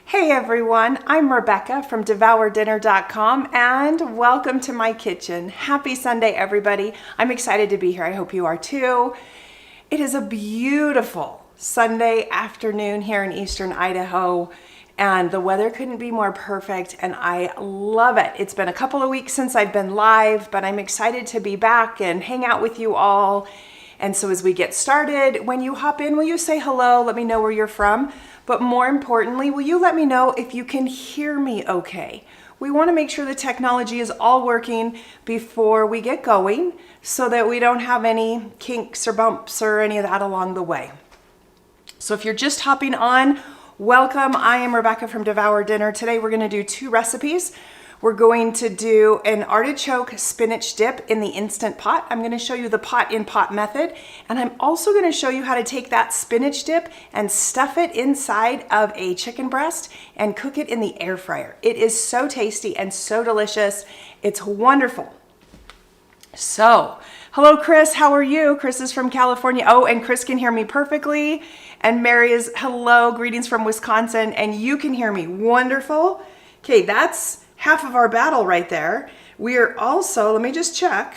Hey everyone, I'm Rebecca from DevourDinner.com and welcome to my kitchen. Happy Sunday everybody. I'm excited to be here. I hope you are too. It is a beautiful Sunday afternoon here in Eastern Idaho and the weather couldn't be more perfect and I love it. It's been a couple of weeks since I've been live, but I'm excited to be back and hang out with you all. And so as we get started, when you hop in, will you say hello? Let me know where you're from. But more importantly, will you let me know if you can hear me okay? We want to make sure the technology is all working before we get going so that we don't have any kinks or bumps or any of that along the way. So if you're just hopping on, welcome. I am Rebecca from Devour Dinner. Today we're going to do two recipes. We're going to do an artichoke spinach dip in the Instant Pot. I'm going to show you the pot-in-pot method, and I'm also going to show you how to take that spinach dip and stuff it inside of a chicken breast and cook it in the air fryer. It is so tasty and so delicious. It's wonderful. So, hello Chris, how are you? Chris is from California. Oh, and Chris can hear me perfectly. And Mary is hello, greetings from Wisconsin, and you can hear me. Wonderful. Okay, that's half of our battle right there. We are also, let me just check.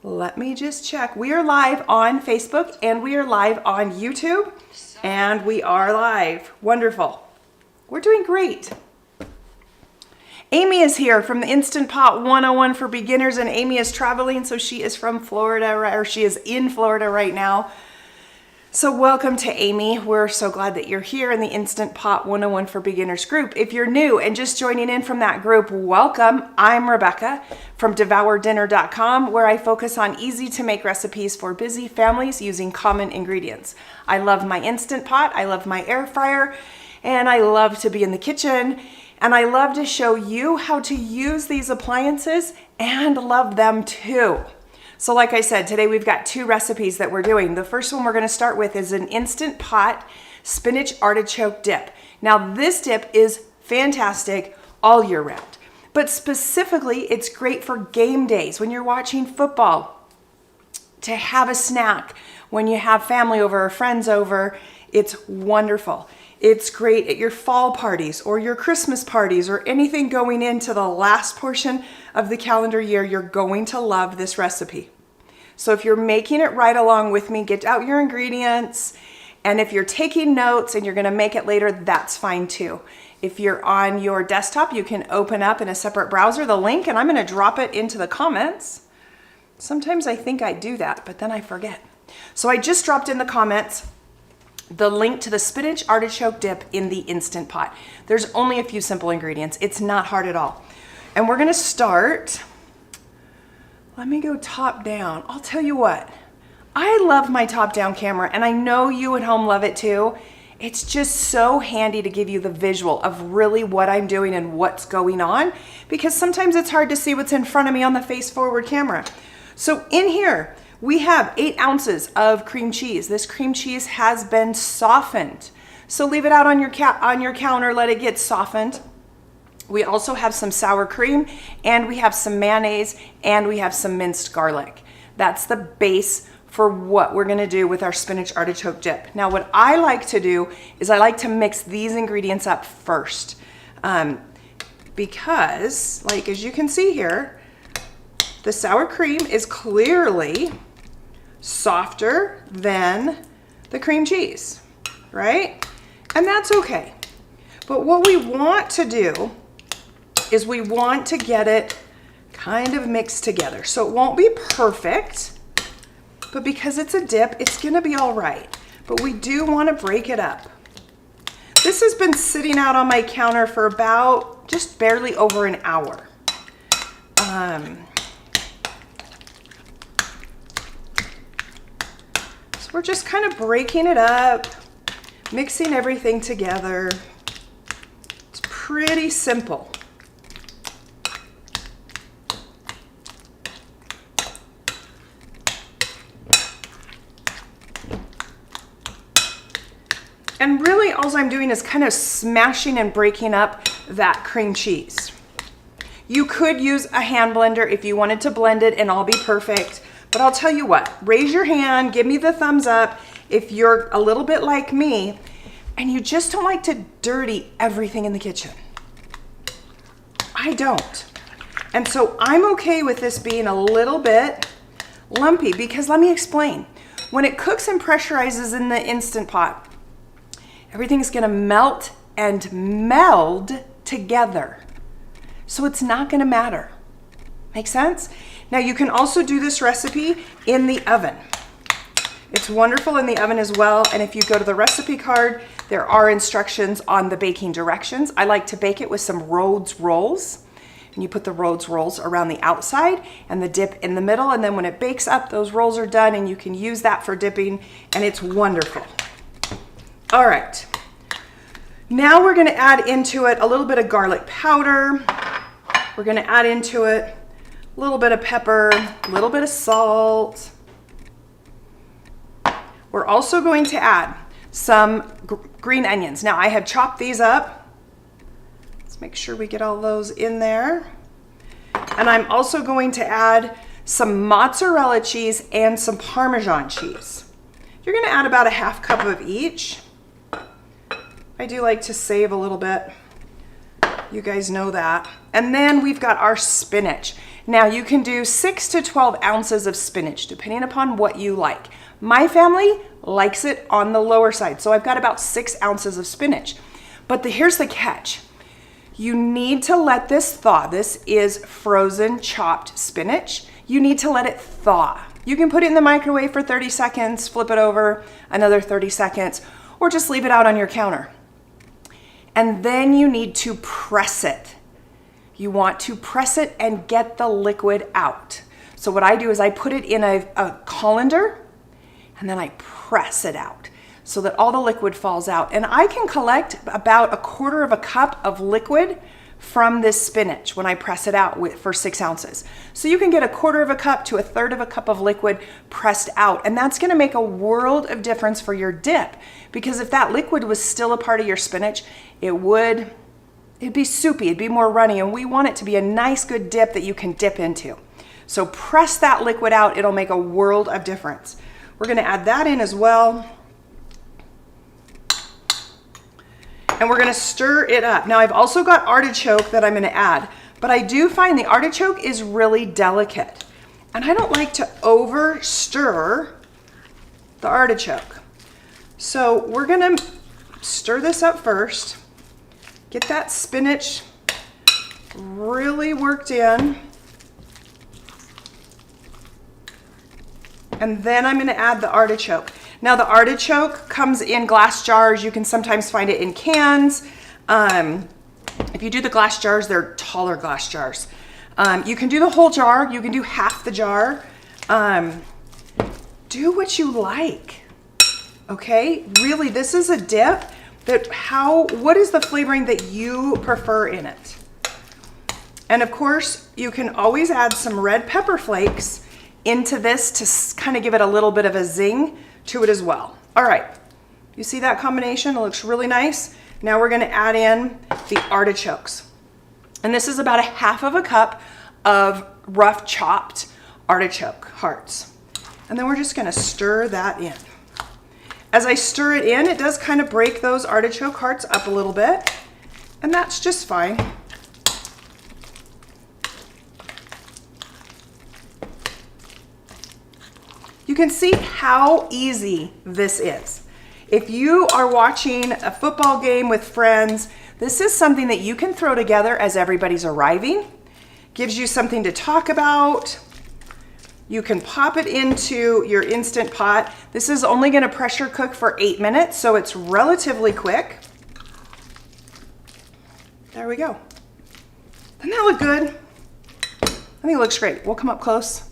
We are live on Facebook and we are live on YouTube and we are live. Wonderful. We're doing great. Amy is here from the Instant Pot 101 for beginners, and Amy is traveling, so she is from Florida, or she is in Florida right now. So welcome to Amy. We're so glad that you're here in the Instant Pot 101 for Beginners group. If you're new and just joining in from that group, welcome. I'm Rebecca from DevourDinner.com, where I focus on easy to make recipes for busy families using common ingredients. I love my Instant Pot, I love my air fryer, and I love to be in the kitchen, and I love to show you how to use these appliances and love them too. So like I said, today we've got two recipes that we're doing. The first one we're going to start with is an Instant Pot Spinach Artichoke Dip. Now this dip is fantastic all year round, but specifically it's great for game days when you're watching football, to have a snack when you have family over or friends over. It's wonderful. It's great at your fall parties or your Christmas parties or anything going into the last portion of the calendar year. You're going to love this recipe. So if you're making it right along with me, get out your ingredients. And if you're taking notes and you're going to make it later, that's fine too. If you're on your desktop, you can open up in a separate browser the link, and I'm going to drop it into the comments. Sometimes I think I do that, but then I forget. So I just dropped in the comments the link to the spinach artichoke dip in the Instant Pot. There's only a few simple ingredients. It's not hard at all. And we're gonna start, let me go top down. I'll tell you what, I love my top down camera and I know you at home love it too. It's just so handy to give you the visual of really what I'm doing and what's going on, because sometimes it's hard to see what's in front of me on the face forward camera. So in here, we have 8 ounces of cream cheese. This cream cheese has been softened. So leave it out on your counter, let it get softened. We also have some sour cream, and we have some mayonnaise, and we have some minced garlic. That's the base for what we're gonna do with our spinach artichoke dip. Now what I like to do is I like to mix these ingredients up first, because like as you can see here, the sour cream is clearly softer than the cream cheese, right? And that's okay. But what we want to do is we want to get it kind of mixed together. So it won't be perfect, but because it's a dip, it's gonna be all right. But we do want to break it up. This has been sitting out on my counter for about just barely over an hour. We're just kind of breaking it up, mixing everything together. It's pretty simple. And really all I'm doing is kind of smashing and breaking up that cream cheese. You could use a hand blender if you wanted to blend it and all be perfect. But I'll tell you what, raise your hand, give me the thumbs up if you're a little bit like me and you just don't like to dirty everything in the kitchen. I don't. And so I'm okay with this being a little bit lumpy because let me explain. When it cooks and pressurizes in the Instant Pot, everything's gonna melt and meld together. So it's not gonna matter. Make sense? Now you can also do this recipe in the oven. It's wonderful in the oven as well. And if you go to the recipe card, there are instructions on the baking directions. I like to bake it with some Rhodes rolls. And you put the Rhodes rolls around the outside and the dip in the middle. And then when it bakes up, those rolls are done and you can use that for dipping and it's wonderful. All right. Now we're gonna add into it a little bit of garlic powder. We're gonna add into it a little bit of pepper, a little bit of salt. We're also going to add some green onions. Now I have chopped these up. Let's make sure we get all those in there. And I'm also going to add some mozzarella cheese and some Parmesan cheese. You're gonna add about a half cup of each. I do like to save a little bit. You guys know that. And then we've got our spinach. Now you can do 6 to 12 ounces of spinach, depending upon what you like. My family likes it on the lower side, so I've got about 6 ounces of spinach. But here's the catch. You need to let this thaw. This is frozen chopped spinach. You need to let it thaw. You can put it in the microwave for 30 seconds, flip it over, another 30 seconds, or just leave it out on your counter. And then you need to press it. You want to press it and get the liquid out. So what I do is I put it in a colander and then I press it out so that all the liquid falls out. And I can collect about 1/4 cup of liquid from this spinach when I press it out for 6 ounces. So you can get 1/4 cup to 1/3 cup of liquid pressed out. And that's gonna make a world of difference for your dip. Because if that liquid was still a part of your spinach, it'd be soupy, it'd be more runny. And we want it to be a nice, good dip that you can dip into. So press that liquid out, it'll make a world of difference. We're gonna add that in as well. And we're gonna stir it up. Now I've also got artichoke that I'm gonna add, but I do find the artichoke is really delicate. And I don't like to over stir the artichoke. So we're gonna stir this up first, get that spinach really worked in. And then I'm gonna add the artichoke. Now the artichoke comes in glass jars. You can sometimes find it in cans. If you do the glass jars, they're taller glass jars. You can do the whole jar. You can do half the jar. Do what you like, okay? Really, this is a dip what is the flavoring that you prefer in it? And of course, you can always add some red pepper flakes into this to kind of give it a little bit of a zing to it as well. All right, you see that combination? It looks really nice. Now we're gonna add in the artichokes. And this is about 1/2 cup of rough chopped artichoke hearts. And then we're just gonna stir that in. As I stir it in, it does kind of break those artichoke hearts up a little bit, and that's just fine. You can see how easy this is. If you are watching a football game with friends, this is something that you can throw together as everybody's arriving. Gives you something to talk about. You can pop it into your Instant Pot. This is only gonna pressure cook for 8 minutes, so it's relatively quick. There we go. Doesn't that look good? I think it looks great. We'll come up close.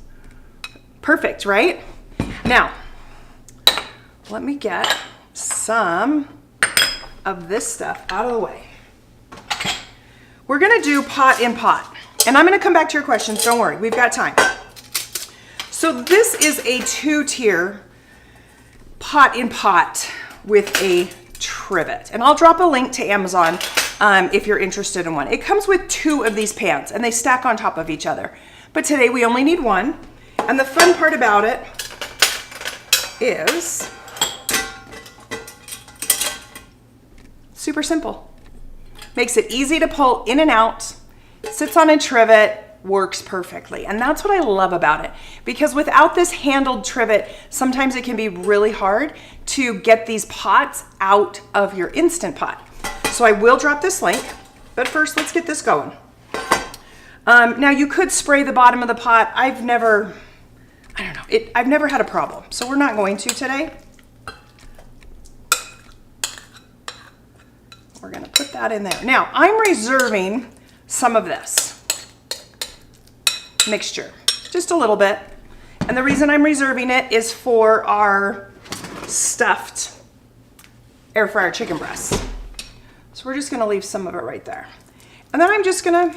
Perfect, right? Now, let me get some of this stuff out of the way. We're gonna do pot in pot, and I'm gonna come back to your questions. Don't worry, we've got time. So this is a 2-tier pot in pot with a trivet, and I'll drop a link to Amazon if you're interested in one. It comes with 2 of these pans, and they stack on top of each other. But today we only need 1, and the fun part about it Super simple. Makes it easy to pull in and out, sits on a trivet, works perfectly. And that's what I love about it, because without this handled trivet, sometimes it can be really hard to get these pots out of your Instant Pot. So I will drop this link, but first let's get this going. Now you could spray the bottom of the pot. I've never had a problem, so we're not going to today. We're gonna put that in there. Now I'm reserving some of this mixture, just a little bit. And the reason I'm reserving it is for our stuffed air fryer chicken breasts. So we're just gonna leave some of it right there. And then I'm just gonna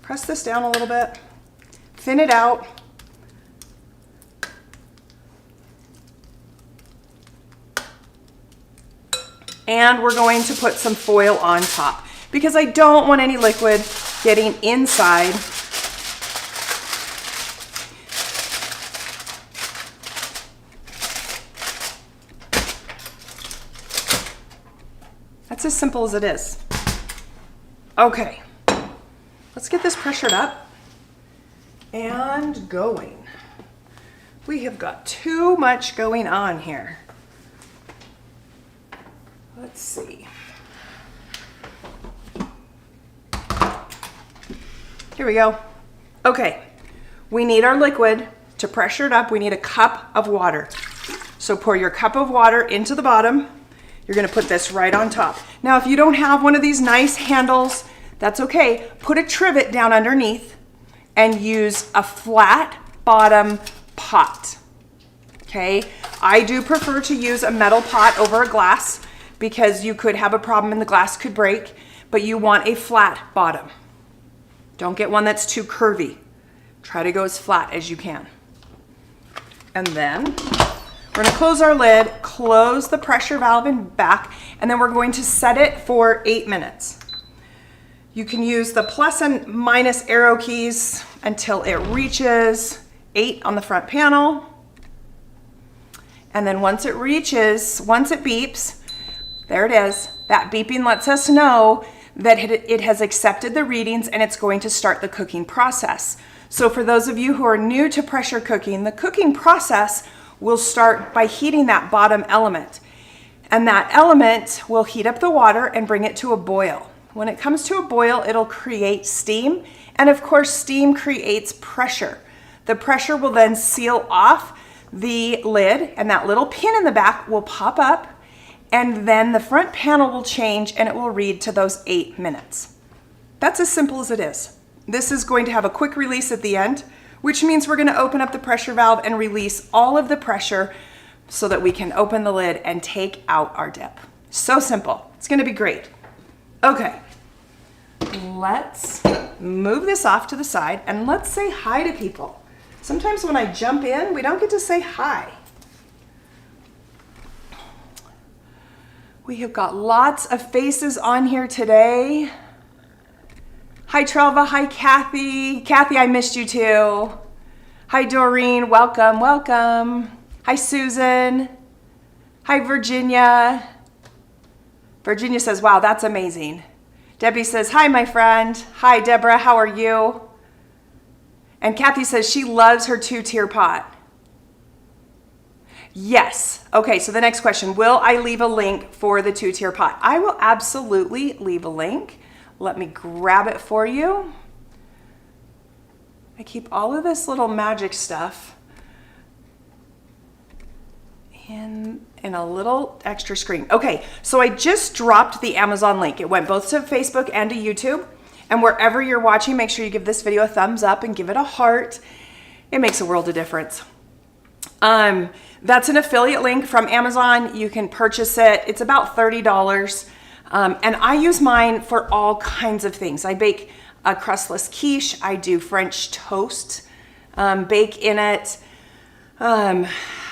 press this down a little bit, thin it out. And we're going to put some foil on top because I don't want any liquid getting inside. That's as simple as it is. Okay, let's get this pressured up and going. We have got too much going on here. Let's see. Here we go. Okay, we need our liquid to pressure it up. We need a cup of water. So pour your cup of water into the bottom. You're gonna put this right on top. Now, if you don't have one of these nice handles, that's okay. Put a trivet down underneath and use a flat bottom pot, okay? I do prefer to use a metal pot over a glass because you could have a problem and the glass could break, but you want a flat bottom. Don't get one that's too curvy. Try to go as flat as you can. And then we're gonna close our lid, close the pressure valve and back, and then we're going to set it for 8 minutes. You can use the plus and minus arrow keys until it reaches 8 on the front panel. And then once it beeps, there it is. That beeping lets us know that it has accepted the readings and it's going to start the cooking process. So for those of you who are new to pressure cooking, the cooking process will start by heating that bottom element. And that element will heat up the water and bring it to a boil. When it comes to a boil, it'll create steam. And of course, steam creates pressure. The pressure will then seal off the lid and that little pin in the back will pop up, and then the front panel will change and it will read to those 8 minutes. That's as simple as it is. This is going to have a quick release at the end, which means we're gonna open up the pressure valve and release all of the pressure so that we can open the lid and take out our dip. So simple, it's gonna be great. Okay, let's move this off to the side and let's say hi to people. Sometimes when I jump in, we don't get to say hi. We have got lots of faces on here today. Hi Trelva, hi Kathy. Kathy, I missed you too. Hi Doreen, welcome, welcome. Hi Susan. Hi Virginia. Virginia says, wow, that's amazing. Debbie says, hi my friend. Hi Deborah, how are you? And Kathy says she loves her 2-tier pot. Yes. Okay, so the next question, will I leave a link for the 2-tier pot? I will absolutely leave a link. Let me grab it for you. I keep all of this little magic stuff in a little extra screen. Okay, so I just dropped the Amazon link. It went both to Facebook and to YouTube. And wherever you're watching, make sure you give this video a thumbs up and give it a heart. It makes a world of difference. That's an affiliate link from Amazon. You can purchase it. It's about $30. And I use mine for all kinds of things. I bake a crustless quiche. I do French toast, bake in it.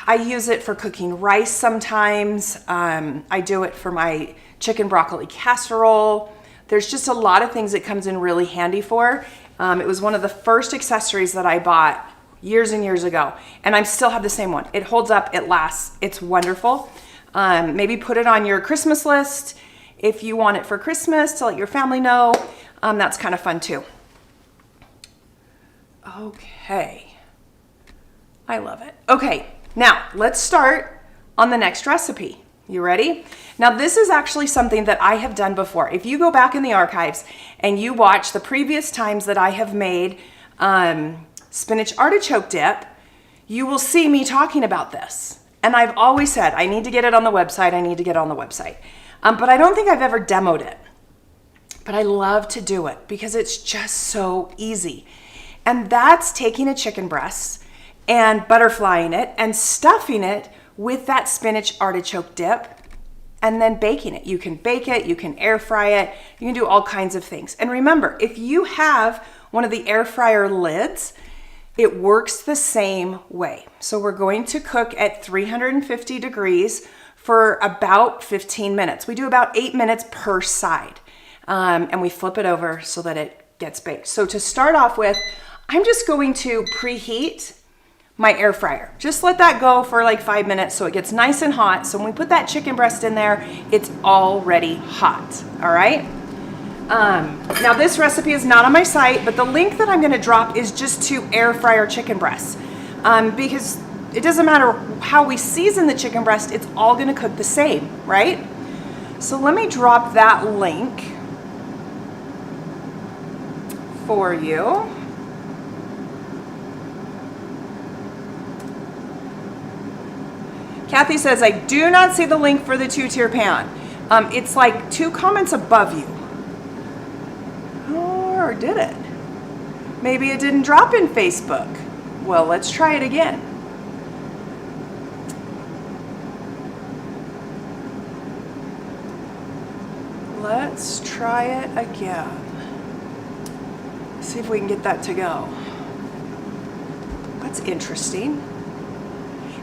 I use it for cooking rice sometimes. I do it for my chicken broccoli casserole. There's just a lot of things it comes in really handy for. It was one of the first accessories that I bought years and years ago, and I still have the same one. It holds up, it lasts, it's wonderful. Maybe put it on your Christmas list. If you want it for Christmas to let your family know, that's kind of fun too. Okay, I love it. Okay, now let's start on the next recipe. You ready? Now this is actually something that I have done before. If you go back in the archives and you watch the previous times that I have made spinach artichoke dip, you will see me talking about this. And I've always said, I need to get it on the website, I need to get it on the website. But I don't think I've ever demoed it. But I love to do it because it's just so easy. And that's taking a chicken breast and butterflying it and stuffing it with that spinach artichoke dip and then baking it. You can bake it, you can air fry it, you can do all kinds of things. And remember, if you have one of the air fryer lids, it works the same way. So we're going to cook at 350 degrees for about 15 minutes. We do about 8 minutes per side. And we flip it over so that it gets baked. So to start off with, I'm just going to preheat my air fryer. Just let that go for like 5 minutes so it gets nice and hot. So when we put that chicken breast in there, it's already hot, all right? Now this recipe is not on my site, but the link that I'm gonna drop is just to air fryer chicken breasts because it doesn't matter how we season the chicken breast, it's all gonna cook the same, right? So let me drop that link for you. Kathy says, I do not see the link for the 2-tier pan. It's like 2 comments above you. Or did it? Maybe it didn't drop in Facebook. Well, let's try it again. Let's try it again. See if we can get that to go. That's interesting.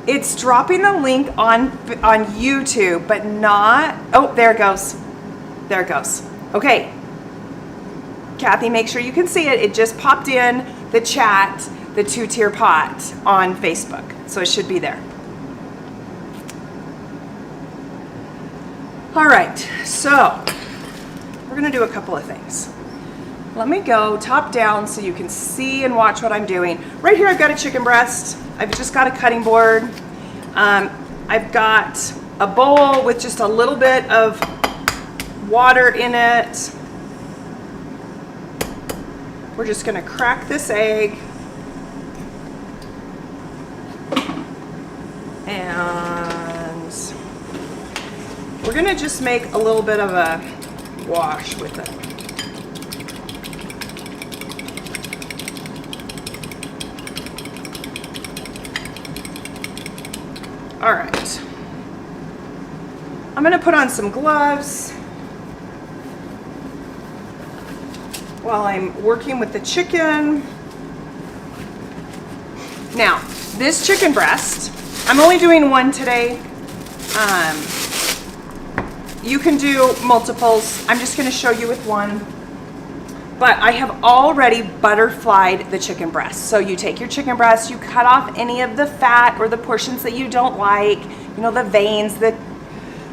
It's dropping the link on YouTube, but not, oh, there it goes. There it goes. Okay. Kathy, make sure you can see it. It just popped in the chat, the 2-tier pot on Facebook. So it should be there. All right, so we're gonna do a couple of things. Let me go top down so you can see and watch what I'm doing. Right here I've got a chicken breast. I've just got a cutting board. I've got a bowl with just a little bit of water in it. We're just gonna crack this egg. And we're gonna just make a little bit of a wash with it. All right. I'm gonna put on some gloves while I'm working with the chicken. Now, this chicken breast, I'm only doing one today. You can do multiples. I'm just gonna show you with one. But I have already butterflied the chicken breast. So you take your chicken breast, you cut off any of the fat or the portions that you don't like, you know, the veins, the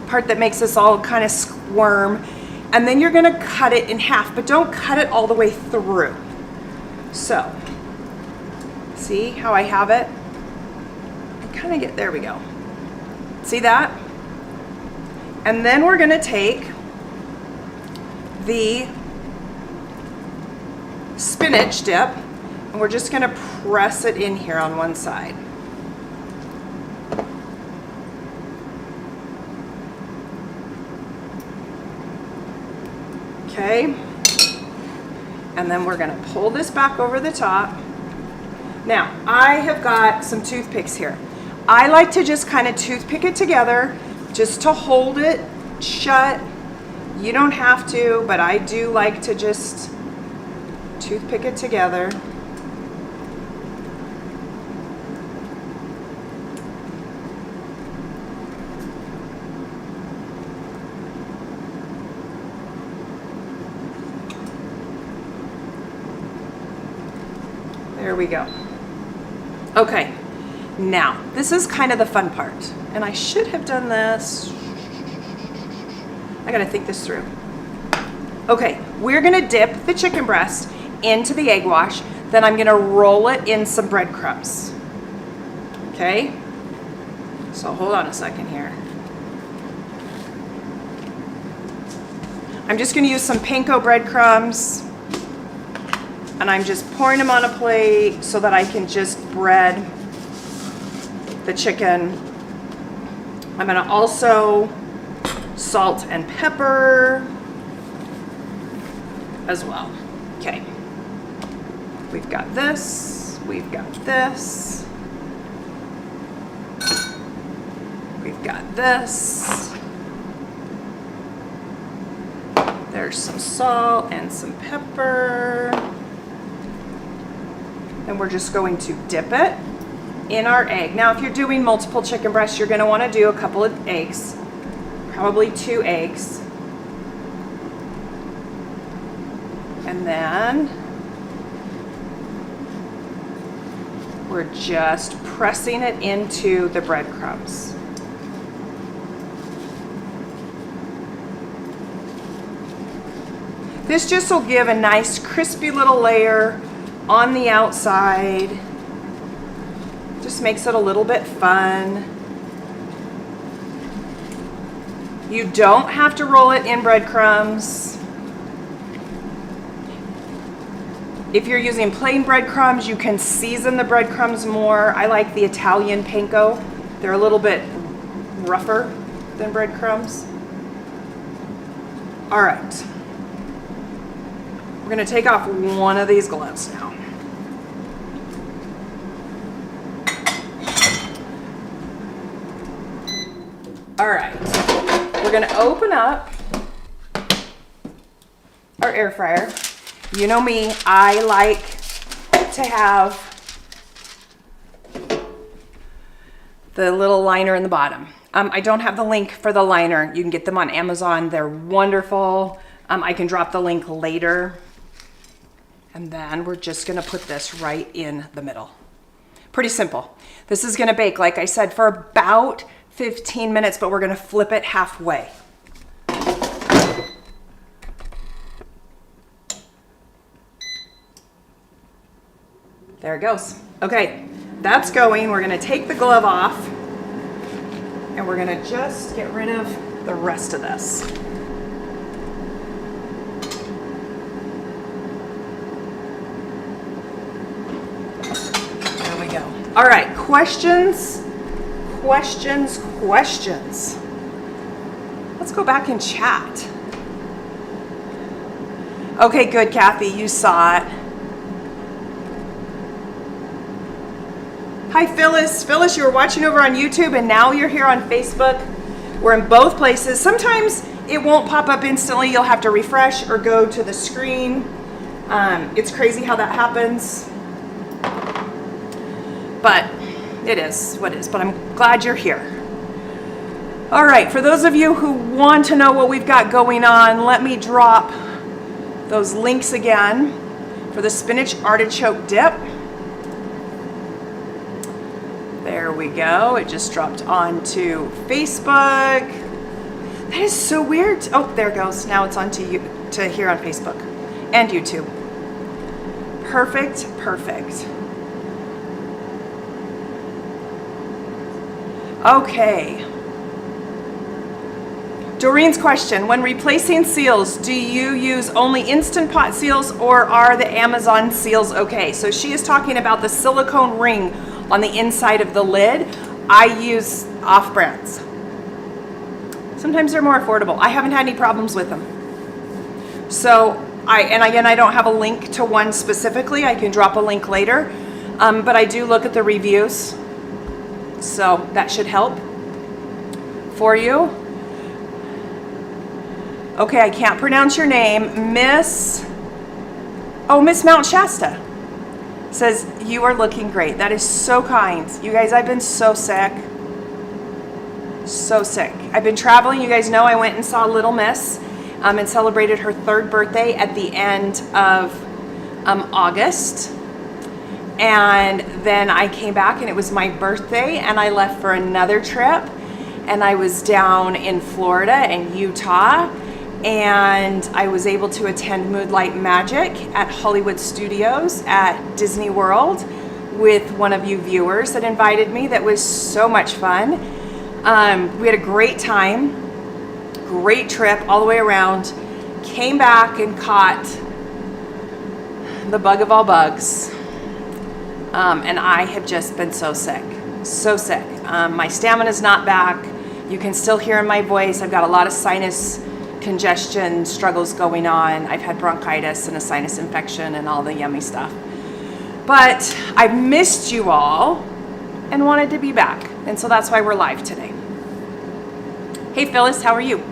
part that makes us all kind of squirm. And then you're gonna cut it in half, but don't cut it all the way through. So, see how I have it? I kind of get, there we go. See that? And then we're gonna take the spinach dip and we're just gonna press it in here on one side. Okay, and then we're gonna pull this back over the top. Now, I have got some toothpicks here. I like to just kind of toothpick it together just to hold it shut. You don't have to, but I do like to just toothpick it together. There we go. Okay, now this is kind of the fun part, and I should have done this. I gotta think this through. Okay, we're gonna dip the chicken breast into the egg wash, then I'm gonna roll it in some breadcrumbs. Okay? So hold on a second here. I'm just gonna use some panko breadcrumbs, and I'm just pouring them on a plate so that I can just bread the chicken. I'm gonna also salt and pepper as well. Okay. We've got this, we've got this, we've got this. There's some salt and some pepper. And we're just going to dip it in our egg. Now, if you're doing multiple chicken breasts, you're gonna wanna do a couple of eggs, probably 2 eggs. And then we're just pressing it into the breadcrumbs. This just will give a nice crispy little layer on the outside. Just makes it a little bit fun. You don't have to roll it in breadcrumbs. If you're using plain breadcrumbs, you can season the breadcrumbs more. I like the Italian panko. They're a little bit rougher than breadcrumbs. All right. We're gonna take off one of these gloves now. All right, we're gonna open up our air fryer. You know me, I like to have the little liner in the bottom. I don't have the link for the liner. You can get them on Amazon. They're wonderful. I can drop the link later. And then we're just gonna put this right in the middle. Pretty simple. This is gonna bake, like I said, for about 15 minutes, but we're gonna flip it halfway. There it goes. Okay, that's going. We're gonna take the glove off, and we're gonna just get rid of the rest of this. There we go. All right, questions? Questions. Let's go back and chat. Okay, good, Kathy, you saw it. Hi, Phyllis. Phyllis, you were watching over on YouTube and now you're here on Facebook. We're in both places. Sometimes it won't pop up instantly. You'll have to refresh or go to the screen. It's crazy how that happens. But it is what it is. But I'm glad you're here. All right, for those of you who want to know what we've got going on, let me drop those links again for the Spinach Artichoke Dip. There we go. It just dropped onto Facebook. That is so weird. Oh, there it goes. Now it's onto you to here on Facebook and YouTube. Perfect, perfect. Okay. Doreen's question, when replacing seals, do you use only Instant Pot seals or are the Amazon seals okay? So she is talking about the silicone ring on the inside of the lid. I use off-brands. Sometimes they're more affordable. I haven't had any problems with them. So, again, I don't have a link to one specifically. I can drop a link later. But I do look at the reviews. So that should help for you. Okay, I can't pronounce your name. Miss Mount Shasta says, you are looking great. That is so kind. You guys, I've been so sick. So sick. I've been traveling. You guys know I went and saw Little Miss and celebrated her 3rd birthday at the end of August. And then I came back and it was my birthday and I left for another trip. and I was down in Florida and Utah, and I was able to attend Moonlight Magic at Hollywood Studios at Disney World with one of you viewers that invited me. That was so much fun. We had a great time, great trip all the way around. Came back and caught the bug of all bugs, and I have just been so sick. My stamina's not back. You can still hear in my voice. I've got a lot of sinus congestion struggles going on. I've had bronchitis and a sinus infection and all the yummy stuff. But I've missed you all and wanted to be back. And so that's why we're live today. Hey Phyllis, how are you?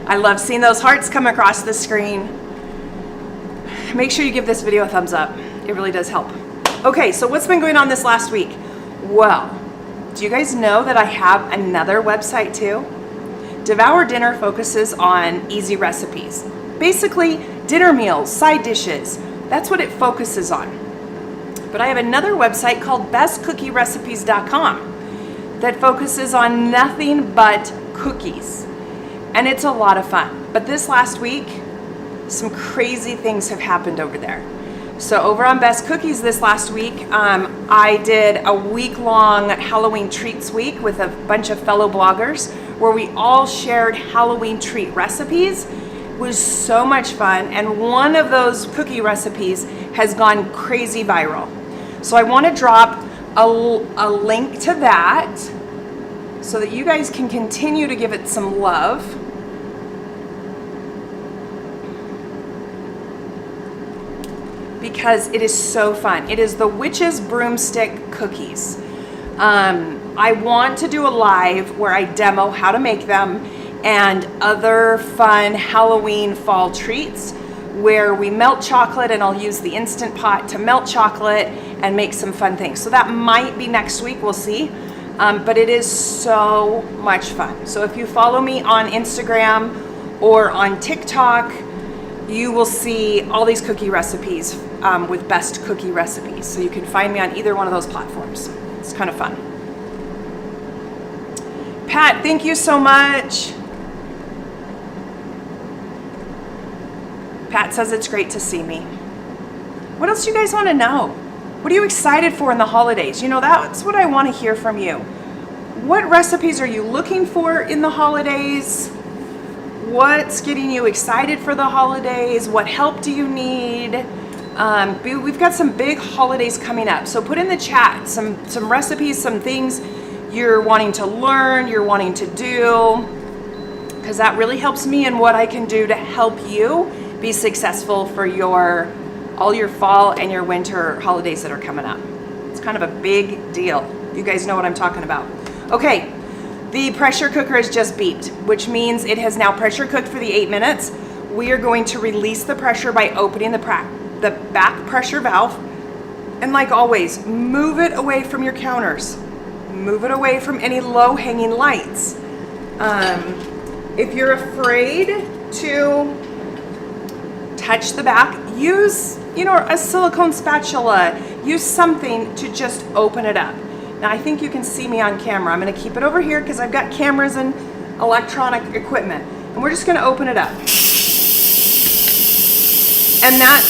I love seeing those hearts come across the screen. Make sure you give this video a thumbs up. It really does help. Okay, so what's been going on this last week? Well, do you guys know that I have another website too? Devour Dinner focuses on easy recipes. Basically, dinner meals, side dishes. That's what it focuses on. But I have another website called bestcookierecipes.com that focuses on nothing but cookies. And it's a lot of fun. But this last week, some crazy things have happened over there. So over on Best Cookies this last week, I did a week-long Halloween treats week with a bunch of fellow bloggers where we all shared Halloween treat recipes. It was so much fun, and one of those cookie recipes has gone crazy viral. So I want to drop a link to that so that you guys can continue to give it some love. Because it is so fun. It is the Witch's Broomstick Cookies. I want to do a live where I demo how to make them and other fun Halloween fall treats where we melt chocolate, and I'll use the Instant Pot to melt chocolate and make some fun things. So that might be next week, we'll see. But it is so much fun. So if you follow me on Instagram or on TikTok, you will see all these cookie recipes with Best Cookie Recipes. So you can find me on either one of those platforms. It's kind of fun. Pat, thank you so much. Pat says it's great to see me. What else do you guys want to know? What are you excited for in the holidays? You know, that's what I want to hear from you. What recipes are you looking for in the holidays? What's getting you excited for the holidays? What help do you need? We've got some big holidays coming up. So put in the chat some recipes, some things you're wanting to learn, you're wanting to do, because that really helps me in what I can do to help you be successful for all your fall and your winter holidays that are coming up. It's kind of a big deal. You guys know what I'm talking about. Okay. The pressure cooker has just beeped, which means it has now pressure cooked for the 8 minutes. We are going to release the pressure by opening the back pressure valve. And like always, move it away from your counters. Move it away from any low-hanging lights. If you're afraid to touch the back, use, a silicone spatula. Use something to just open it up. Now I think you can see me on camera. I'm going to keep it over here because I've got cameras and electronic equipment. And we're just going to open it up. And that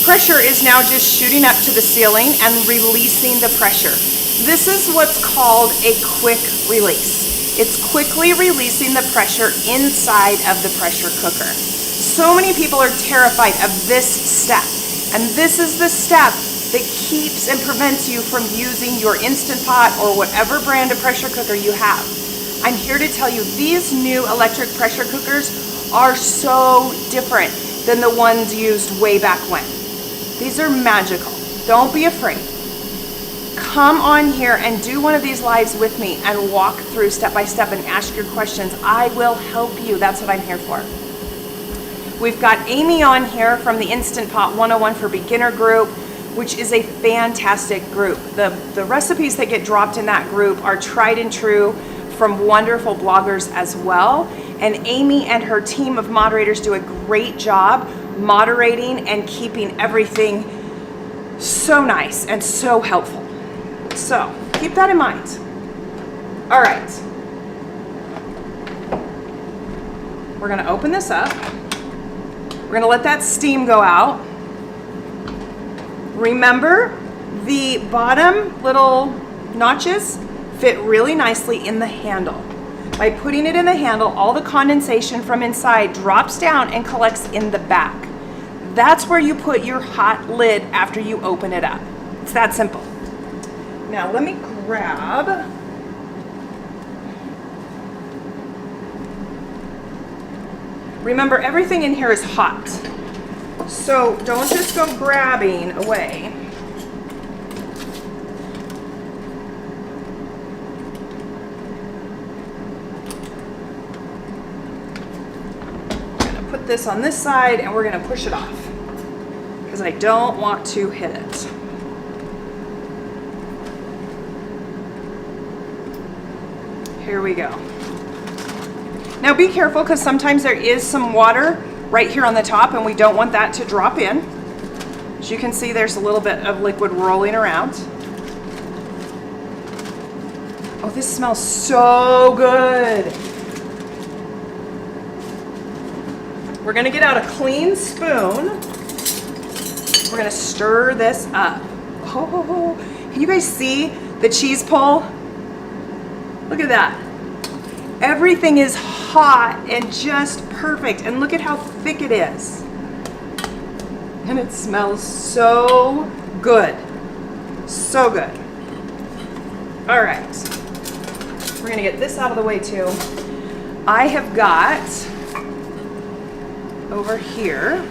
pressure is now just shooting up to the ceiling and releasing the pressure. This is what's called a quick release. It's quickly releasing the pressure inside of the pressure cooker. So many people are terrified of this step. And this is the step that keeps and prevents you from using your Instant Pot or whatever brand of pressure cooker you have. I'm here to tell you these new electric pressure cookers are so different than the ones used way back when. These are magical. Don't be afraid. Come on here and do one of these lives with me and walk through step by step and ask your questions. I will help you. That's what I'm here for. We've got Amy on here from the Instant Pot 101 for Beginner group, which is a fantastic group. The recipes that get dropped in that group are tried and true from wonderful bloggers as well. And Amy and her team of moderators do a great job moderating and keeping everything so nice and so helpful. So keep that in mind. All right. We're gonna open this up. We're gonna let that steam go out. Remember, the bottom little notches fit really nicely in the handle. By putting it in the handle, all the condensation from inside drops down and collects in the back. That's where you put your hot lid after you open it up. It's that simple. Now let me grab remember, everything in here is hot. So don't just go grabbing away. Put this on this side and we're going to push it off because I don't want to hit it. Here we go. Now be careful because sometimes there is some water right here on the top and we don't want that to drop in. As you can see, there's a little bit of liquid rolling around. Oh, this smells so good. We're gonna get out a clean spoon. We're gonna stir this up. Oh, can you guys see the cheese pull? Look at that. Everything is hot and just perfect. And look at how thick it is. And it smells so good. So good. All right. We're gonna get this out of the way too. I have got over here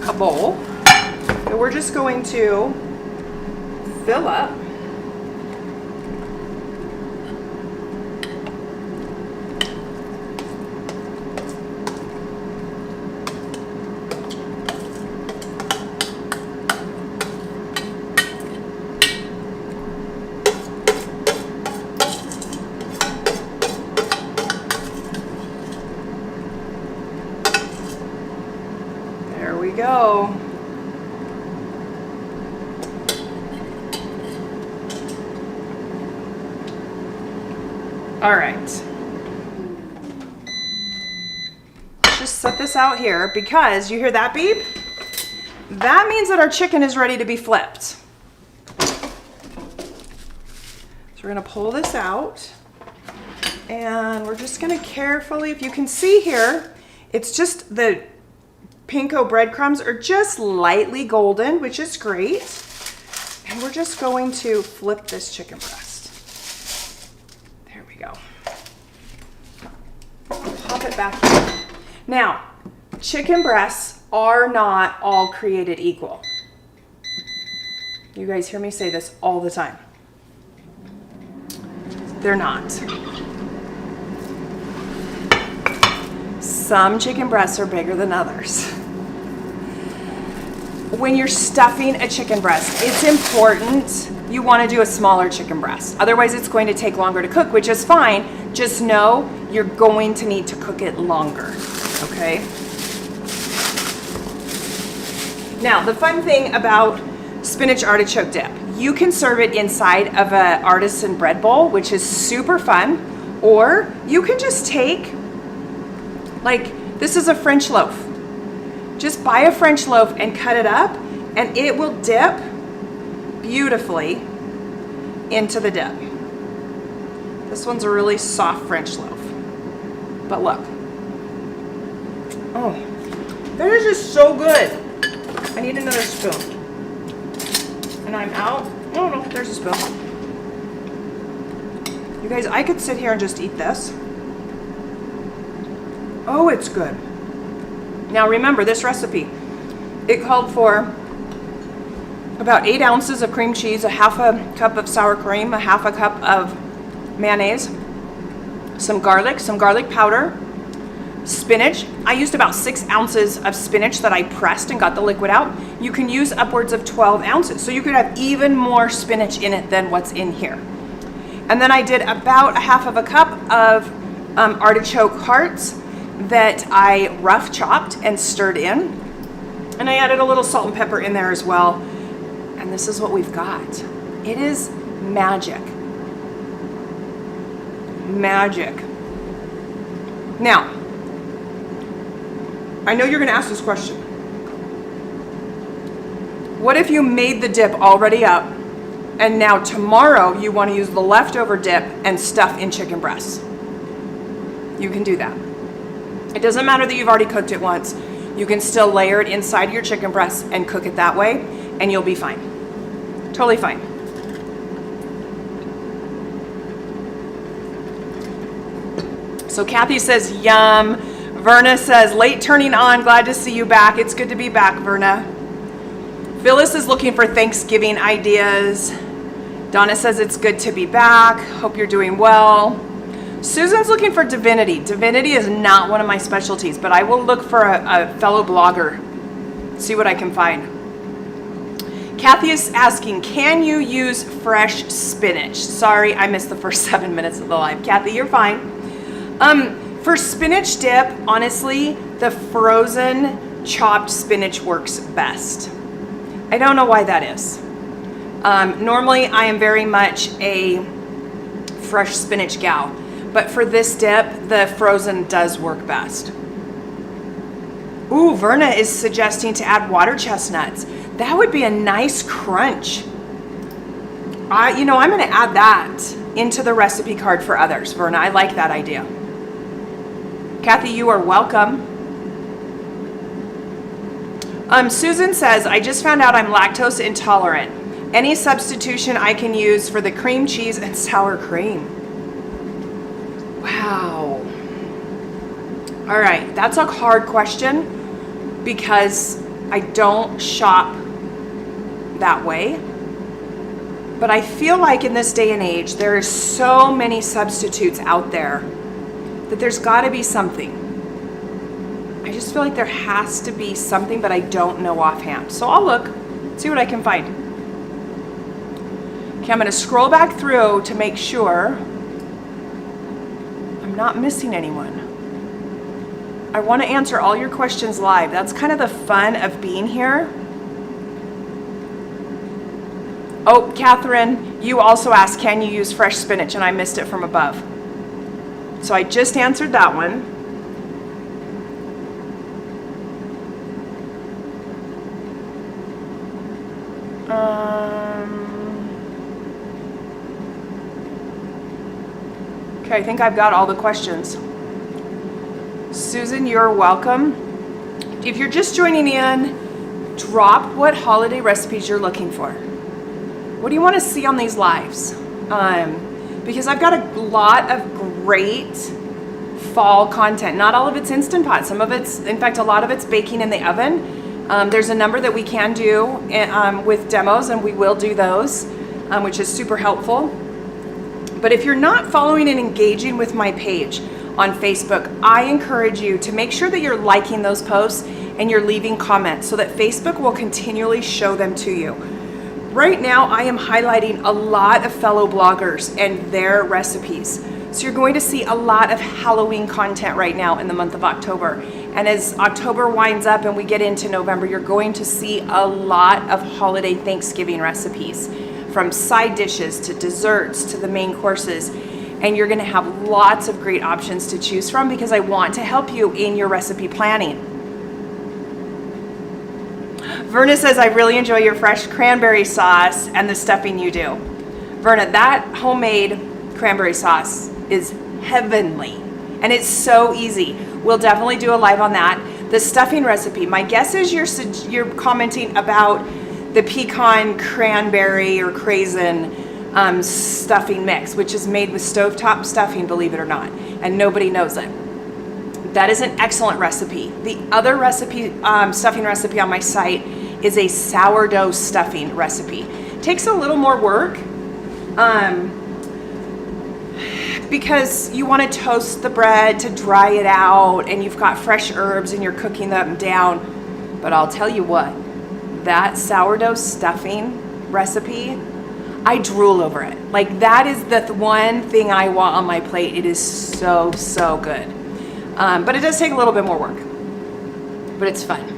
a bowl that we're just going to fill up. Go. All right. Just set this out here because you hear that beep? That means that our chicken is ready to be flipped. So we're gonna pull this out and we're just gonna carefully, if you can see here, it's just the pinko breadcrumbs are just lightly golden, which is great. And we're just going to flip this chicken breast. There we go. Pop it back in. Now, chicken breasts are not all created equal. You guys hear me say this all the time. They're not. Some chicken breasts are bigger than others. When you're stuffing a chicken breast, it's important you want to do a smaller chicken breast. Otherwise, it's going to take longer to cook, which is fine. Just know you're going to need to cook it longer, okay? Now, the fun thing about spinach artichoke dip, you can serve it inside of an artisan bread bowl, which is super fun, or you can just take, like, this is a French loaf. Just buy a French loaf and cut it up, and it will dip beautifully into the dip. This one's a really soft French loaf. But look. Oh, that is just so good. I need another spoon. And I'm out. Oh no, there's a spoon. You guys, I could sit here and just eat this. Oh, it's good. Now remember, this recipe, it called for about 8 ounces of cream cheese, a half a cup of sour cream, a half a cup of mayonnaise, some garlic powder, spinach. I used about 6 ounces of spinach that I pressed and got the liquid out. You can use upwards of 12 ounces. So you could have even more spinach in it than what's in here. And then I did about a half of a cup of artichoke hearts that I rough chopped and stirred in. And I added a little salt and pepper in there as well. And And this is what we've got. It is magic. Magic. Now, I know you're going to ask this question. What if you made the dip already up, and now tomorrow you want to use the leftover dip and stuff in chicken breasts? You can do that. It doesn't matter that you've already cooked it once. You can still layer it inside your chicken breasts and cook it that way, and you'll be fine. Totally fine. So Kathy says, yum. Verna says, late turning on, glad to see you back. It's good to be back, Verna. Phyllis is looking for Thanksgiving ideas. Donna says it's good to be back. Hope you're doing well. Susan's looking for divinity. Divinity is not one of my specialties, but I will look for a fellow blogger, see what I can find. Kathy is asking, can you use fresh spinach? Sorry, I missed the first 7 minutes of the live. Kathy, you're fine. For spinach dip, honestly, the frozen chopped spinach works best. I don't know why that is. Normally, I am very much a fresh spinach gal, but for this dip, the frozen does work best. Ooh, Verna is suggesting to add water chestnuts. That would be a nice crunch. I'm going to add that into the recipe card for others, Verna. I like that idea. Kathy, you are welcome. Susan says, I just found out I'm lactose intolerant. Any substitution I can use for the cream cheese and sour cream? Wow. All right, that's a hard question because I don't shop that way. But I feel like in this day and age, there are so many substitutes out there that there's got to be something. I just feel like there has to be something, but I don't know offhand. So I'll look, see what I can find. Okay, I'm going to scroll back through to make sure I'm not missing anyone. I want to answer all your questions live. That's kind of the fun of being here. Oh, Catherine, you also asked, can you use fresh spinach? And I missed it from above. So I just answered that one. Okay, I think I've got all the questions. Susan, you're welcome. If you're just joining in, drop what holiday recipes you're looking for. What do you want to see on these lives? Because I've got a lot of great fall content. Not all of it's Instant Pot. Some of it's, in fact, a lot of it's baking in the oven. There's a number that we can do with demos, and we will do those, which is super helpful. But if you're not following and engaging with my page on Facebook, I encourage you to make sure that you're liking those posts and you're leaving comments so that Facebook will continually show them to you. Right now, I am highlighting a lot of fellow bloggers and their recipes. So you're going to see a lot of Halloween content right now in the month of October. And as October winds up and we get into November, you're going to see a lot of holiday Thanksgiving recipes, from side dishes to desserts to the main courses. And you're going to have lots of great options to choose from because I want to help you in your recipe planning. Verna says, I really enjoy your fresh cranberry sauce and the stuffing you do. Verna, that homemade cranberry sauce is heavenly and it's so easy. We'll definitely do a live on that. The stuffing recipe, my guess is you're commenting about the pecan cranberry or craisin stuffing mix, which is made with stovetop stuffing, believe it or not, and nobody knows it. That is an excellent recipe. The other recipe, stuffing recipe on my site is a sourdough stuffing recipe. It takes a little more work because you want to toast the bread to dry it out, and you've got fresh herbs and you're cooking them down. But I'll tell you what, that sourdough stuffing recipe, I drool over it. Like, that is the one thing I want on my plate. It is so, so good. But it does take a little bit more work, but it's fun.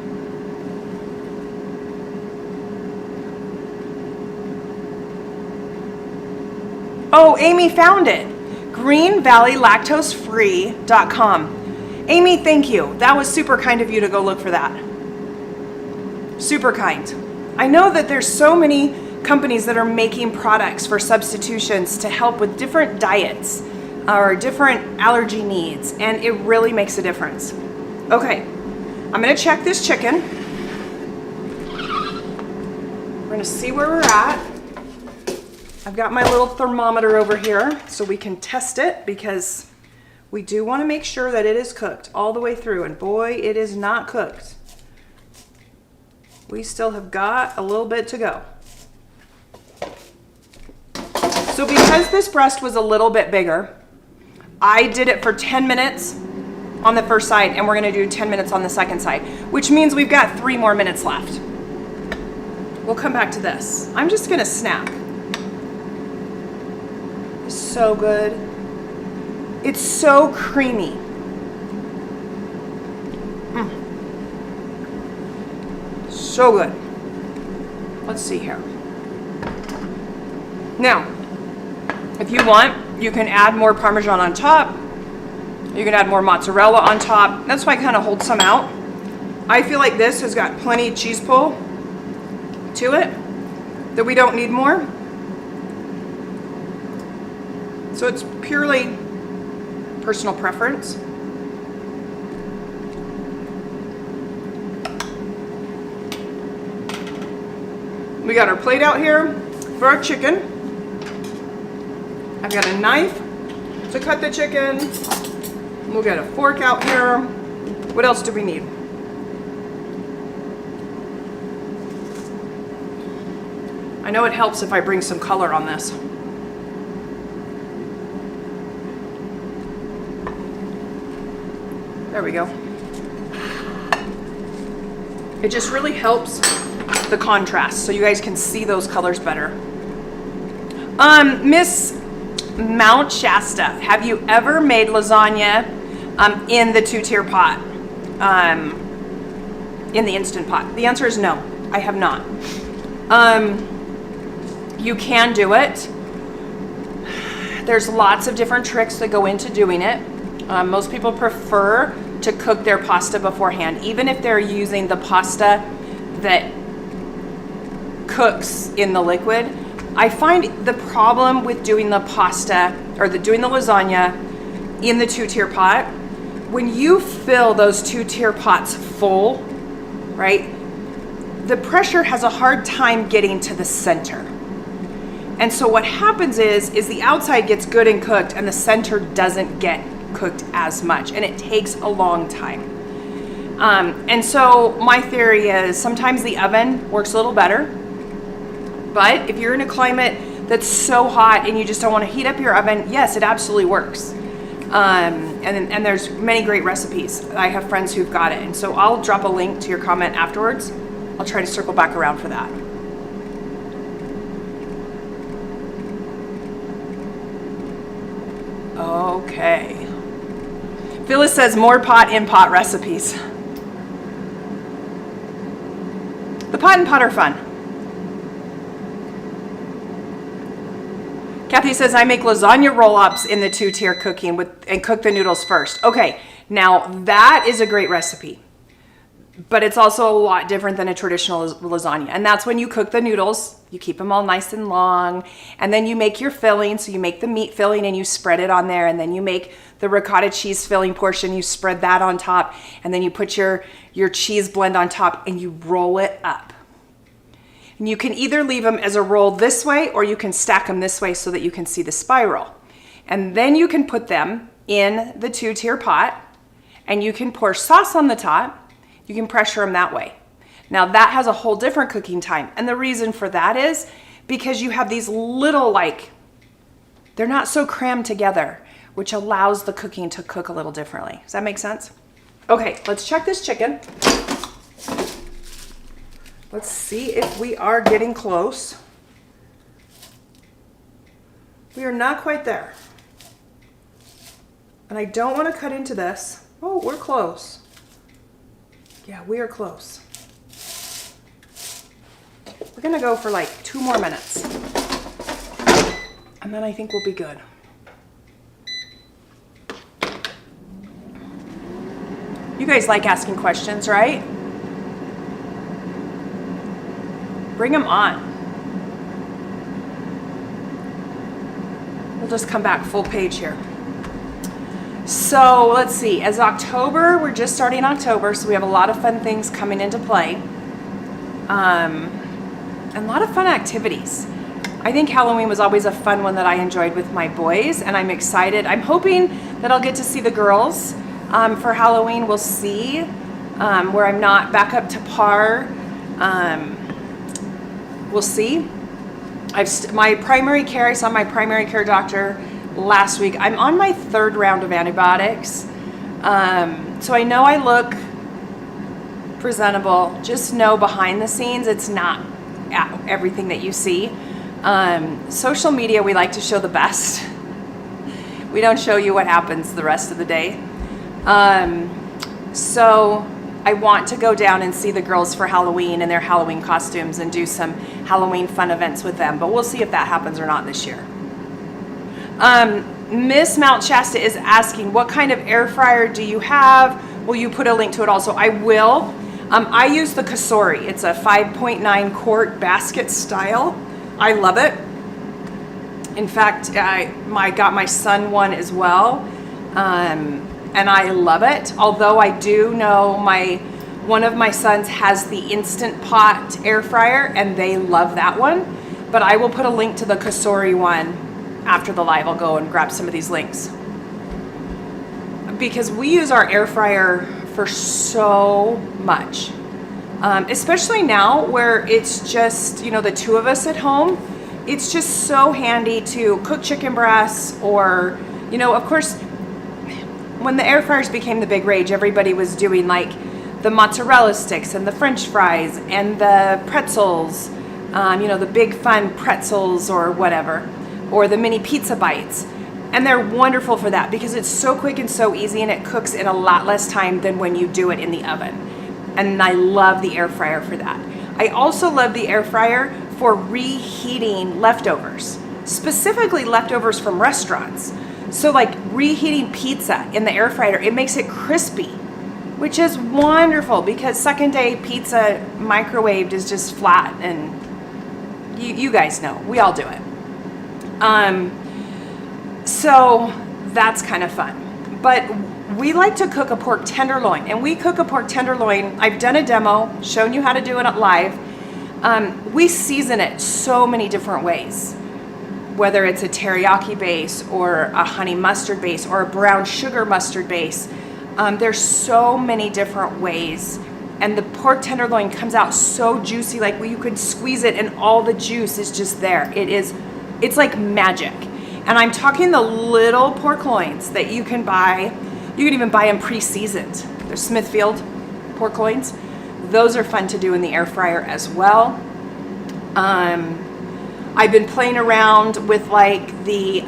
Oh, Amy found it. greenvalleylactosefree.com. Amy, thank you. That was super kind of you to go look for that. Super kind. I know that there's so many companies that are making products for substitutions to help with different diets or different allergy needs, and it really makes a difference. Okay, I'm gonna check this chicken. We're gonna see where we're at. I've got my little thermometer over here so we can test it, because we do want to make sure that it is cooked all the way through, and boy, it is not cooked. We still have got a little bit to go. So because this breast was a little bit bigger, I did it for 10 minutes on the first side, and we're gonna do 10 minutes on the second side, which means we've got 3 more minutes left. We'll come back to this. I'm just gonna snap. It's so good. It's so creamy. So good. Let's see here. Now, if you want, you can add more Parmesan on top. You can add more mozzarella on top. That's why I kind of hold some out. I feel like this has got plenty of cheese pull to it, that we don't need more. So it's purely personal preference. We got our plate out here for our chicken. I've got a knife to cut the chicken. We'll get a fork out here. What else do we need? I know it helps if I bring some color on this. There we go. It just really helps the contrast so you guys can see those colors better. Miss Mount Shasta, have you ever made lasagna in the 2-tier pot? In the Instant Pot? The answer is no, I have not. You can do it. There's lots of different tricks that go into doing it. Most people prefer to cook their pasta beforehand, even if they're using the pasta that cooks in the liquid. I find the problem with doing the pasta or doing the lasagna in the 2-tier pot, when you fill those 2-tier pots full, right, the pressure has a hard time getting to the center. And so what happens is the outside gets good and cooked and the center doesn't get cooked as much, and it takes a long time. And so my theory is sometimes the oven works a little better, but if you're in a climate that's so hot and you just don't want to heat up your oven, yes, it absolutely works. And there's many great recipes. I have friends who've got it, and so I'll drop a link to your comment afterwards. I'll try to circle back around for that. Okay. Phyllis says more pot in pot recipes. The pot and pot are fun. Kathy says I make lasagna roll-ups in the 2-tier cooking and cook the noodles first. Okay, now that is a great recipe, but it's also a lot different than a traditional lasagna. And that's when you cook the noodles, you keep them all nice and long, and then you make your filling. So you make the meat filling and you spread it on there, and then you make the ricotta cheese filling portion, you spread that on top, and then you put your cheese blend on top and you roll it up. And you can either leave them as a roll this way, or you can stack them this way so that you can see the spiral. And then you can put them in the 2-tier pot, and you can pour sauce on the top. You can pressure them that way. Now that has a whole different cooking time. And the reason for that is because you have these little, they're not so crammed together, which allows the cooking to cook a little differently. Does that make sense? Okay, let's check this chicken. Let's see if we are getting close. We are not quite there. And I don't want to cut into this. Oh, we're close. Yeah, we are close. We're gonna go for 2 more minutes. I'm And then I think we'll be good. You guys like asking questions, right? Bring them on. We'll just come back full page here. So let's see, as October, we're just starting October, so we have a lot of fun things coming into play. And a lot of fun activities. I think Halloween was always a fun one that I enjoyed with my boys, and I'm excited. I'm hoping that I'll get to see the girls for Halloween. We'll see where I'm not back up to par. We'll see. I saw my primary care doctor last week. I'm on my 3rd round of antibiotics. So I know I look presentable. Just know behind the scenes, it's not everything that you see. Social media, we like to show the best. We don't show you what happens the rest of the day. So I want to go down and see the girls for Halloween in their Halloween costumes and do some Halloween fun events with them, but we'll see if that happens or not this year. Miss Mount Shasta is asking, what kind of air fryer do you have? Will you put a link to it also? I will. I use the Kasori. It's a 5.9 quart basket style. I love it. In fact, I got my son one as well, and I love it. Although I do know one of my sons has the Instant Pot air fryer, and they love that one. But I will put a link to the Kasori one after the live. I'll go and grab some of these links, because we use our air fryer for so much. Especially now where it's just, the 2 of us at home. It's just so handy to cook chicken breasts, or, of course, when the air fryers became the big rage, everybody was doing like the mozzarella sticks and the French fries and the pretzels, the big fun pretzels or whatever, or the mini pizza bites. And they're wonderful for that because it's so quick and so easy, and it cooks in a lot less time than when you do it in the oven. And I love the air fryer for that. I also love the air fryer for reheating leftovers, specifically leftovers from restaurants. So like reheating pizza in the air fryer, it makes it crispy, which is wonderful because second day pizza microwaved is just flat, and you guys know, we all do it. So that's kind of fun. But we like to cook a pork tenderloin, and we cook a pork tenderloin. I've done a demo, shown you how to do it live. We season it so many different ways, whether it's a teriyaki base or a honey mustard base or a brown sugar mustard base. There's so many different ways, and the pork tenderloin comes out so juicy, like you could squeeze it and all the juice is just there. It's like magic. And I'm talking the little pork loins that you can buy. You can even buy them pre-seasoned. They're Smithfield pork loins. Those are fun to do in the air fryer as well. I've been playing around with like the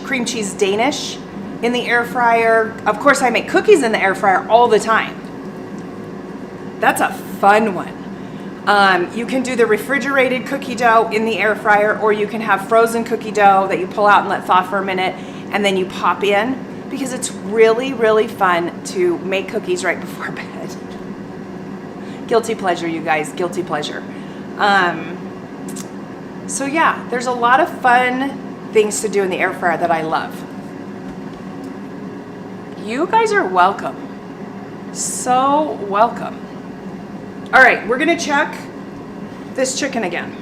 cream cheese Danish in the air fryer. Of course, I make cookies in the air fryer all the time. That's a fun one. You can do the refrigerated cookie dough in the air fryer, or you can have frozen cookie dough that you pull out and let thaw for a minute, and then you pop in, because it's really, really fun to make cookies right before bed. Guilty pleasure, you guys, guilty pleasure. So yeah, there's a lot of fun things to do in the air fryer that I love. You guys are welcome. So welcome. All right, we're gonna check this chicken again.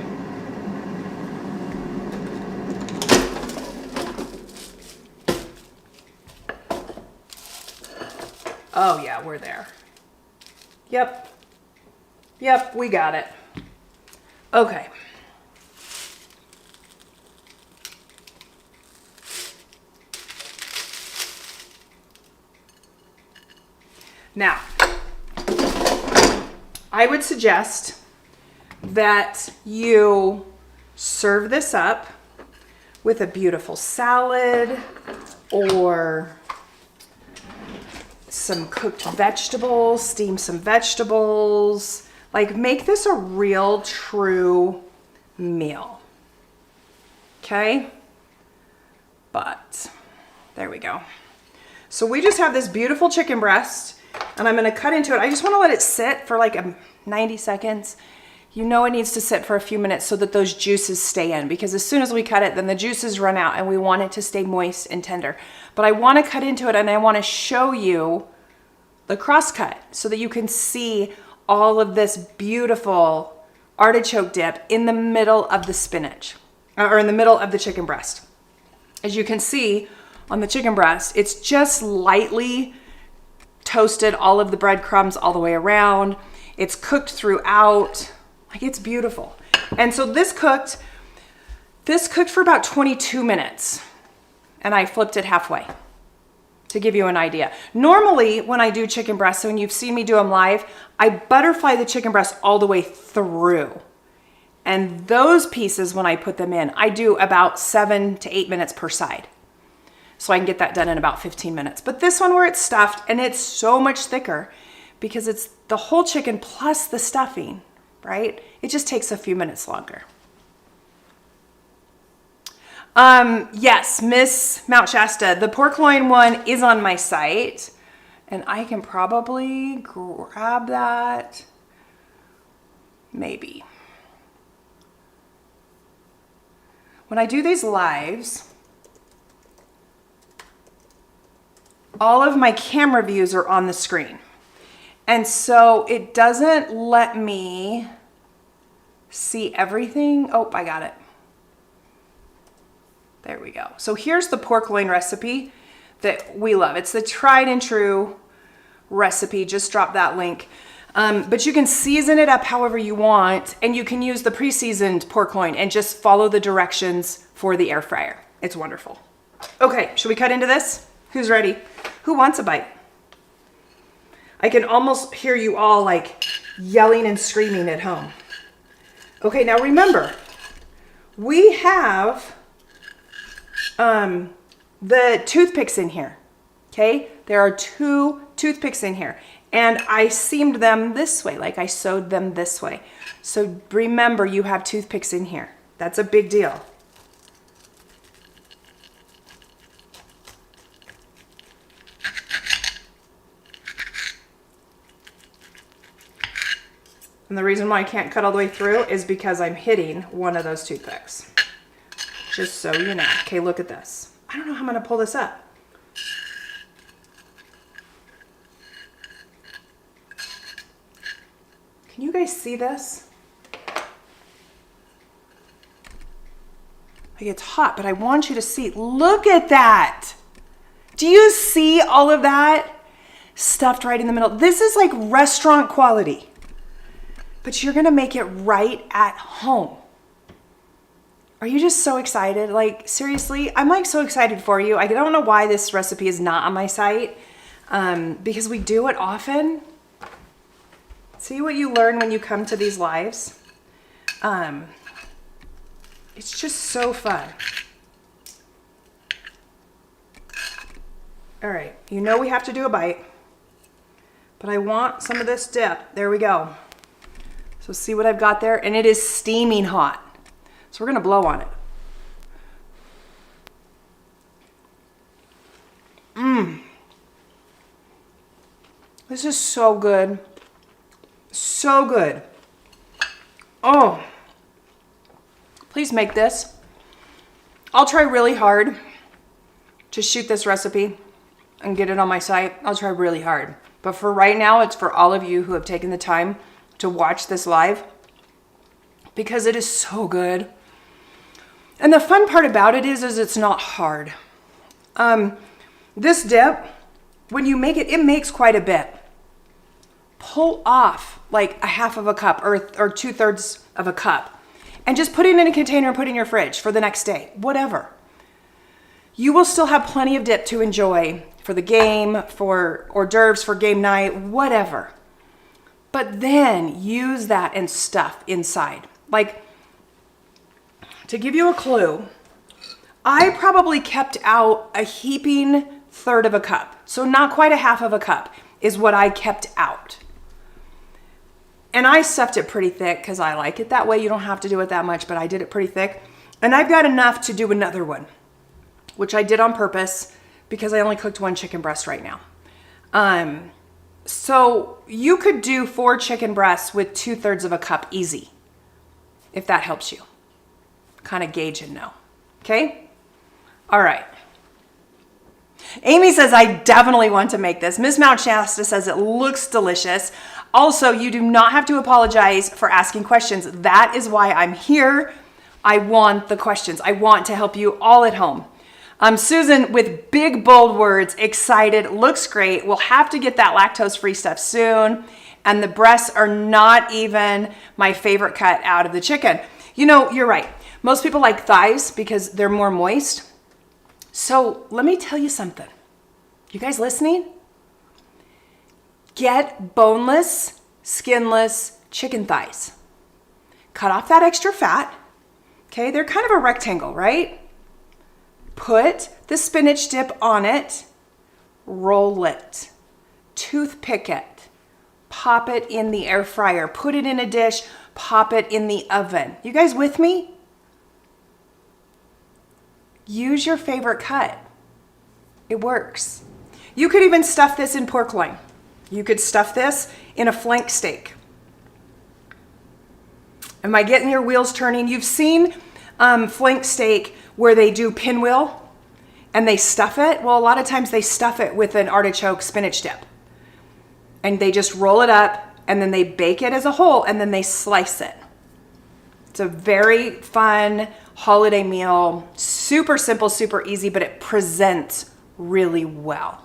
Oh yeah, we're there. Yep, we got it. Okay. Now, I would suggest that you serve this up with a beautiful salad or some cooked vegetables, steam some vegetables. Like, make this a real, true meal. Okay? but there we go. So we just have this beautiful chicken breast, and I'm gonna cut into it. I just wanna let it sit for like 90 seconds. You know it needs to sit for a few minutes so that those juices stay in, because as soon as we cut it, then the juices run out and we want it to stay moist and tender. But I wanna cut into it and I wanna show you the cross cut so that you can see all of this beautiful artichoke dip in the middle of the spinach, or in the middle of the chicken breast. As you can see on the chicken breast, it's just lightly toasted, all of the breadcrumbs all the way around. It's cooked throughout, like it's beautiful. And so this cooked for about 22 minutes, and I flipped it halfway to give you an idea. Normally when I do chicken breasts, so when you've seen me do them live, I butterfly the chicken breast all the way through. And those pieces, when I put them in, I do about 7 to 8 minutes per side. So I can get that done in about 15 minutes. But this one where it's stuffed, and it's so much thicker because it's the whole chicken plus the stuffing, right? It just takes a few minutes longer. Yes, Miss Mount Shasta, the pork loin one is on my site, and I can probably grab that, maybe. When I do these lives, all of my camera views are on the screen. And so it doesn't let me see everything. Oh, I got it. There we go. So here's the pork loin recipe that we love. It's the tried and true recipe. Just drop that link. But you can season it up however you want, and you can use the pre-seasoned pork loin and just follow the directions for the air fryer. It's wonderful. Okay, should we cut into this? Who's ready? Who wants a bite? I can almost hear you all like yelling and screaming at home. Okay, now remember, we have the toothpicks in here, okay? There are 2 toothpicks in here, and I seamed them this way, like I sewed them this way. So remember, you have toothpicks in here. That's a big deal. And the reason why I can't cut all the way through is because I'm hitting one of those toothpicks. Just so you know. Okay, look at this. I don't know how I'm gonna pull this up. Can you guys see this? Like, it's hot, but I want you to see. Look at that. Do you see all of that stuffed right in the middle? This is like restaurant quality, but you're gonna make it right at home. Are you just so excited? Like, seriously, I'm like so excited for you. I don't know why this recipe is not on my site, because we do it often. See what you learn when you come to these lives. It's just so fun. All right, you know we have to do a bite, but I want some of this dip. There we go. So see what I've got there? And it is steaming hot. So we're gonna blow on it. This is so good. So good. Oh, please make this. I'll try really hard to shoot this recipe and get it on my site. I'll try really hard. But for right now, it's for all of you who have taken the time to watch this live, because it is so good. And the fun part about it is it's not hard. This dip, when you make it, it makes quite a bit. Pull off like a half of a cup or 2/3 of a cup and just put it in a container and put it in your fridge for the next day, whatever. You will still have plenty of dip to enjoy for the game, for hors d'oeuvres, for game night, whatever. But then use that and stuff inside. Like, to give you a clue, I probably kept out a heaping 1/3 of a cup. So not quite a half of a cup is what I kept out. And I stuffed it pretty thick because I like it that way. You don't have to do it that much, but I did it pretty thick. And I've got enough to do another one. which I did on purpose because I only cooked 1 chicken breast right now. So you could do 4 chicken breasts with 2/3 of a cup easy, if that helps you kind of gauge and know. Okay? All right. Amy says, I definitely want to make this. Miss Mount Shasta says it looks delicious. Also, you do not have to apologize for asking questions. That is why I'm here. I want the questions. I want to help you all at home. Susan, with big, bold words, excited, looks great. We'll have to get that lactose-free stuff soon. And the breasts are not even my favorite cut out of the chicken. You know, you're right. Most people like thighs because they're more moist. So let me tell you something. You guys listening? Get boneless, skinless chicken thighs. Cut off that extra fat. Okay, they're kind of a rectangle, right? Put the spinach dip on it, roll it, toothpick it, pop it in the air fryer, put it in a dish, pop it in the oven. You guys with me? Use your favorite cut. It works. You could even stuff this in pork loin. You could stuff this in a flank steak. Am I getting your wheels turning? You've seen flank steak where they do pinwheel and they stuff it. Well, a lot of times they stuff it with an artichoke spinach dip. And they just roll it up and then they bake it as a whole and then they slice it. It's a very fun holiday meal. Super simple, super easy, but it presents really well.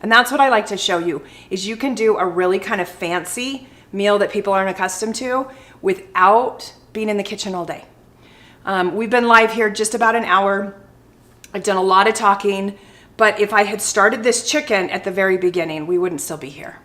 And that's what I like to show you, is you can do a really kind of fancy meal that people aren't accustomed to without being in the kitchen all day. We've been live here just about an hour. I've done a lot of talking, but if I had started this chicken at the very beginning, we wouldn't still be here.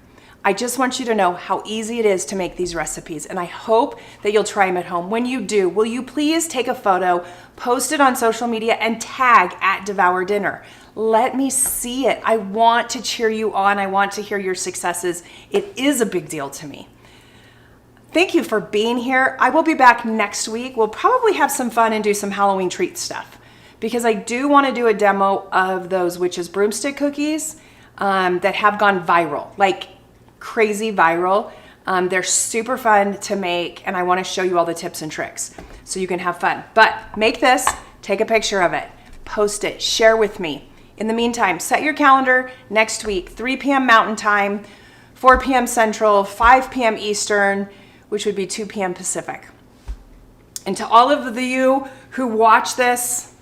I just want you to know how easy it is to make these recipes, and I hope that you'll try them at home. When you do, will you please take a photo, post it on social media, and tag @DevourDinner. Let me see it. I want to cheer you on. I want to hear your successes. It is a big deal to me. Thank you for being here. I will be back next week. We'll probably have some fun and do some Halloween treat stuff because I do want to do a demo of those witch's broomstick cookies that have gone viral, like crazy viral. They're super fun to make, and I want to show you all the tips and tricks so you can have fun. But make this, take a picture of it, post it, share with me. In the meantime, set your calendar next week, 3 p.m. Mountain Time, 4 p.m. Central, 5 p.m. Eastern, which would be 2 p.m. Pacific. And to all of you who watch this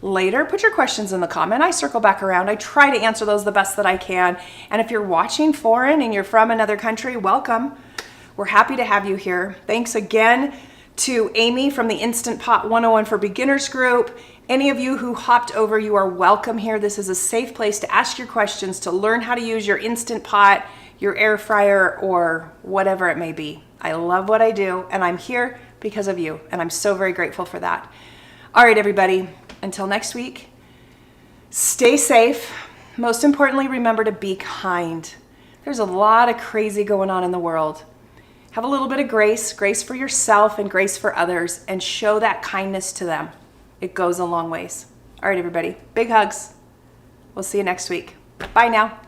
later, put your questions in the comment. I circle back around. I try to answer those the best that I can. And if you're watching foreign and you're from another country, welcome. We're happy to have you here. Thanks again to Amy from the Instant Pot 101 for Beginners group. Any of you who hopped over, you are welcome here. This is a safe place to ask your questions, to learn how to use your Instant Pot, your air fryer, or whatever it may be. I love what I do, and I'm here because of you, and I'm so very grateful for that. All right, everybody, until next week, stay safe. Most importantly, remember to be kind. There's a lot of crazy going on in the world. Have a little bit of grace for yourself and grace for others, and show that kindness to them. It goes a long ways. All right, everybody, big hugs. We'll see you next week. Bye now.